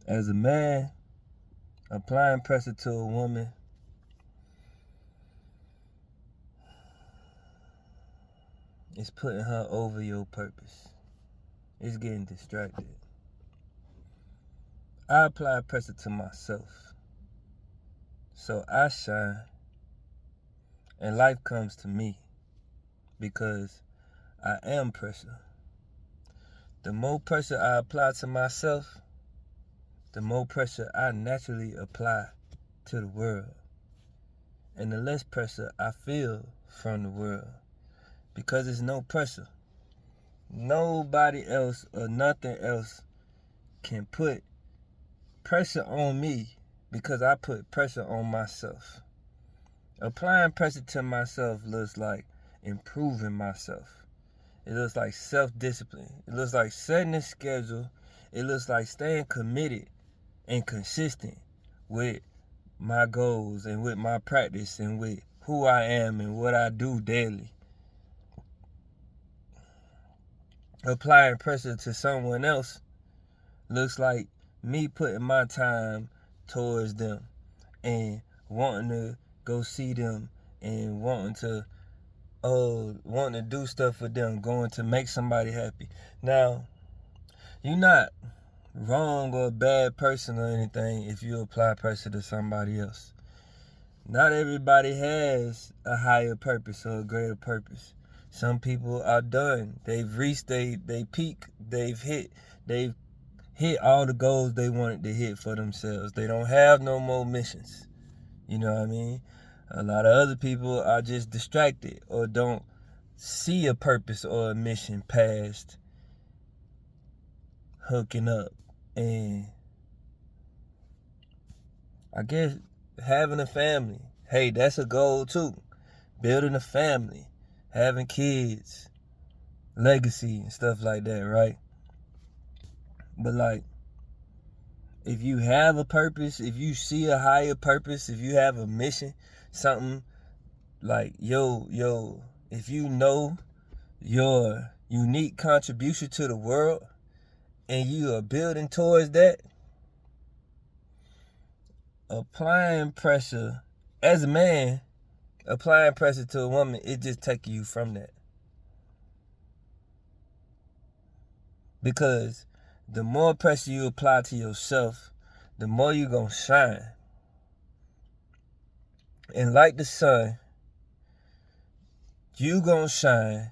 As a man, applying pressure to a woman is putting her over your purpose. It's getting distracted. I apply pressure to myself, so I shine, and life comes to me because I am pressure. The more pressure I apply to myself, the more pressure I naturally apply to the world, and the less pressure I feel from the world, because there's no pressure. Nobody else or nothing else can put pressure on me because I put pressure on myself. Applying pressure to myself looks like improving myself. It looks like self-discipline. It looks like setting a schedule. It looks like staying committed and consistent with my goals and with my practice and with who I am and what I do daily. Applying pressure to someone else looks like me putting my time towards them and wanting to go see them and wanting to do stuff for them, going to make somebody happy. Now, you're not wrong or a bad person or anything if you apply pressure to somebody else. Not everybody has a higher purpose or a greater purpose. Some people are done. They've reached they peak. They've hit all the goals they wanted to hit for themselves. They don't have no more missions. You know what I mean? A lot of other people are just distracted or don't see a purpose or a mission past hooking up. And I guess having a family, hey, that's a goal too. Building a family, having kids, legacy and stuff like that, right? But like, if you have a purpose, if you see a higher purpose, if you have a mission, something like, if you know your unique contribution to the world and you are building towards that, applying pressure, as a man, applying pressure to a woman, it just takes you from that. Because the more pressure you apply to yourself, the more you're going to shine. And like the sun, you going to shine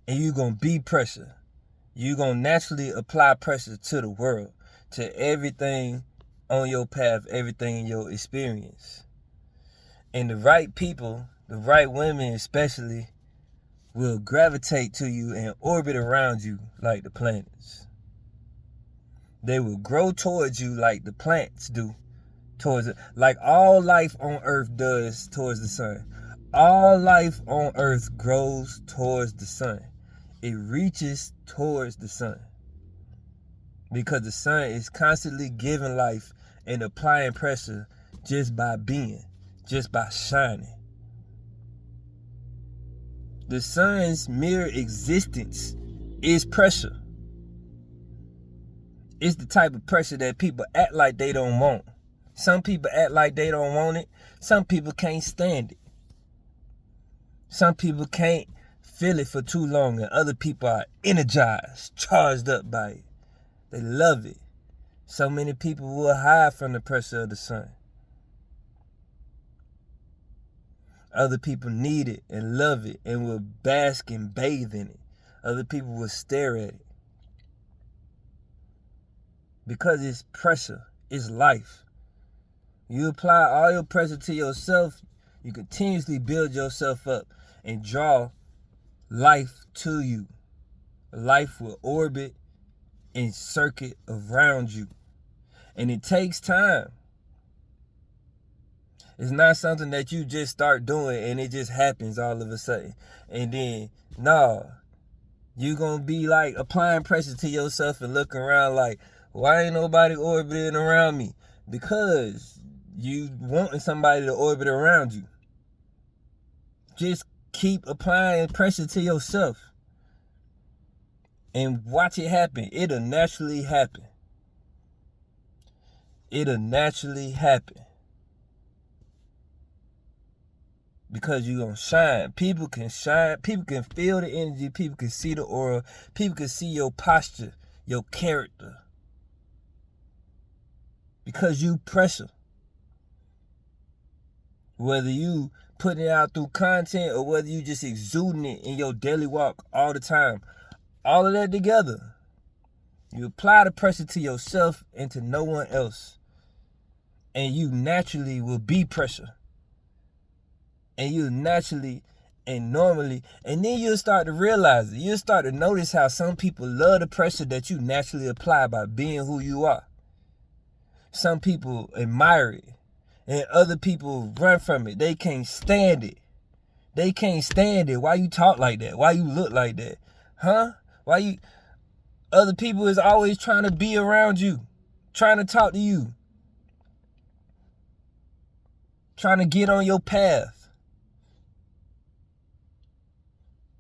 and you going to be pressure. You going to naturally apply pressure to the world, to everything on your path, everything in your experience. And the right people, the right women especially, will gravitate to you and orbit around you like the planets. They will grow towards you like the plants do towards it, like all life on earth does towards the sun. All life on earth grows towards the sun. It reaches towards the sun because the sun is constantly giving life and applying pressure just by being, just by shining. The sun's mere existence is pressure. It's the type of pressure that people act like they don't want. Some people act like they don't want it. Some people can't stand it. Some people can't feel it for too long, and other people are energized, charged up by it. They love it. So many people will hide from the pressure of the sun. Other people need it and love it and will bask and bathe in it. Other people will stare at it. Because it's pressure. It's life. You apply all your pressure to yourself, you continuously build yourself up and draw life to you. Life will orbit and circuit around you. And it takes time. It's not something that you just start doing and it just happens all of a sudden. And then, you're going to be like applying pressure to yourself and looking around like, why ain't nobody orbiting around me? Because you wanting somebody to orbit around you. Just keep applying pressure to yourself and watch it happen. It'll naturally happen. It'll naturally happen. Because you're going to shine. People can shine. People can feel the energy. People can see the aura. People can see your posture, your character. Because you pressure. Whether you putting it out through content or whether you just exuding it in your daily walk all the time. All of that together. You apply the pressure to yourself and to no one else. And you naturally will be pressure. And you naturally and normally, and then you'll start to realize it. You'll start to notice how some people love the pressure that you naturally apply by being who you are. Some people admire it, and other people run from it. They can't stand it. They can't stand it. Why you talk like that? Why you look like that? Huh? Why you... Other people is always trying to be around you, trying to talk to you, trying to get on your path.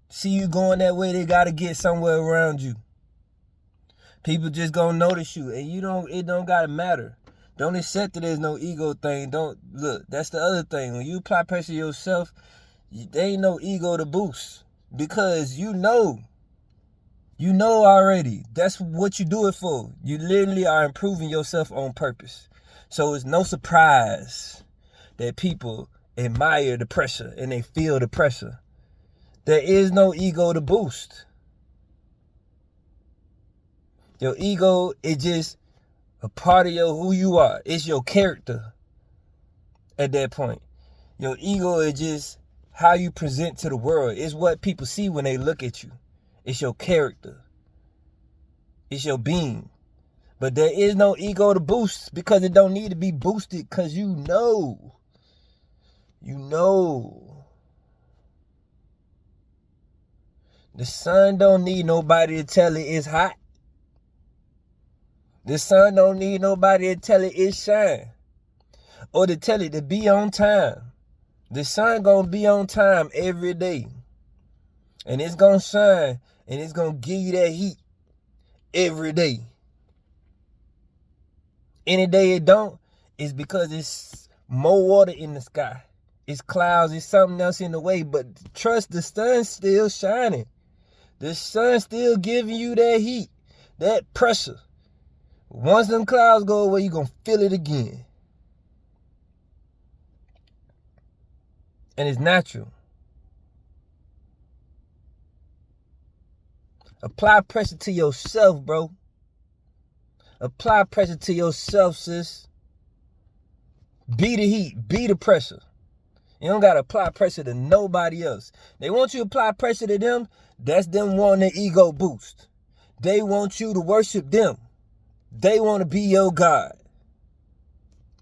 See you going that way, they gotta get somewhere around you. People just gonna notice you, and it don't gotta matter. Don't accept that there's no ego thing. Don't look, that's the other thing. When you apply pressure yourself, there ain't no ego to boost. Because you know already. That's what you do it for. You literally are improving yourself on purpose. So it's no surprise that people admire the pressure and they feel the pressure. There is no ego to boost. Your ego is just a part of who you are. It's your character at that point. Your ego is just how you present to the world. It's what people see when they look at you. It's your character. It's your being. But there is no ego to boost because it don't need to be boosted because you know. You know. The sun don't need nobody to tell it it's hot. The sun don't need nobody to tell it it's shine. Or to tell it to be on time. The sun gonna be on time every day. And it's gonna shine. And it's gonna give you that heat every day. Any day it don't, it's because it's more water in the sky. It's clouds, it's something else in the way. But trust, the sun's still shining. The sun's still giving you that heat, that pressure. Once them clouds go away, you're going to feel it again. And it's natural. Apply pressure to yourself, bro. Apply pressure to yourself, sis. Be the heat. Be the pressure. You don't got to apply pressure to nobody else. They want you to apply pressure to them. That's them wanting an ego boost. They want you to worship them. They want to be your God.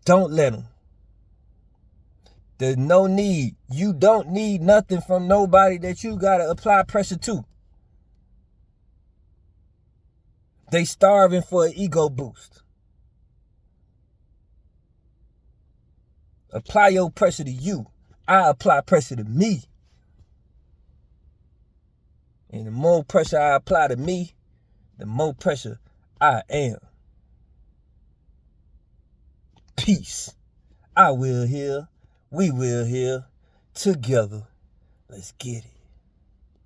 Don't let them. There's no need. You don't need nothing from nobody that you got to apply pressure to. They starving for an ego boost. Apply your pressure to you. I apply pressure to me. And the more pressure I apply to me, the more pressure I am. Peace. I will heal. We will heal. Together. Let's get it.